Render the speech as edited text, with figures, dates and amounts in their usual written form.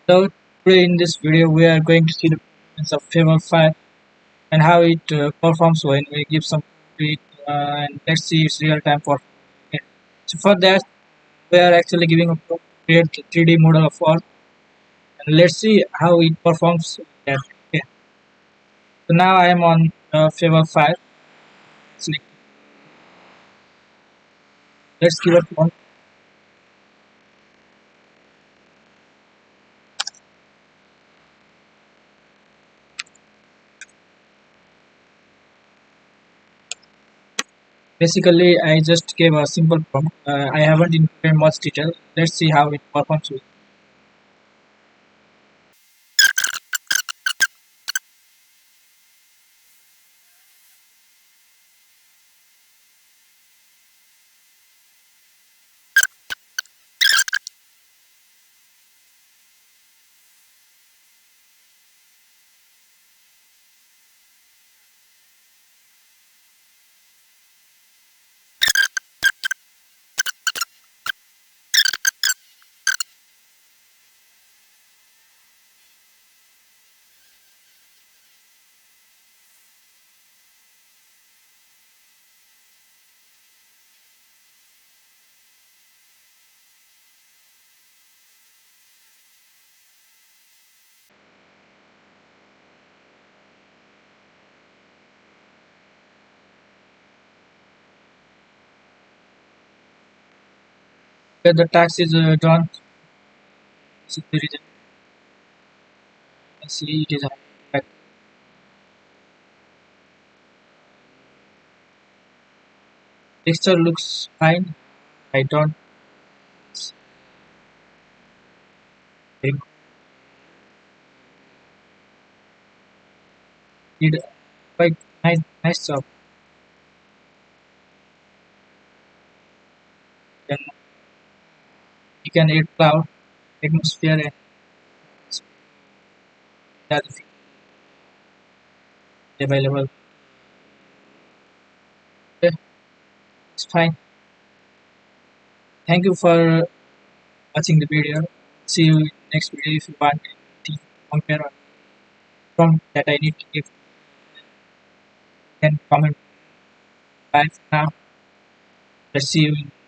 So today in this video we are going to see the performance of fable 5 and how it performs when we give some to it, and let's see its real time performance. Okay. So for that we are actually giving a prompt to create a 3D model of Earth, and let's see how it performs that. Okay. So now I am on fable 5. Select- Let's give a prompt. Basically I just gave a simple prompt. I haven't included much detail. Let's see how it performs with. Okay, the task is done. So there is a, see it is a texture looks fine. I don't think did quite nice job. Then you can add cloud, atmosphere, and the other thing available. Okay, it's fine. Thank you for watching the video. See you in the next video. If you want to compare or from that I need to give, then comment. Bye for now. Let's see you in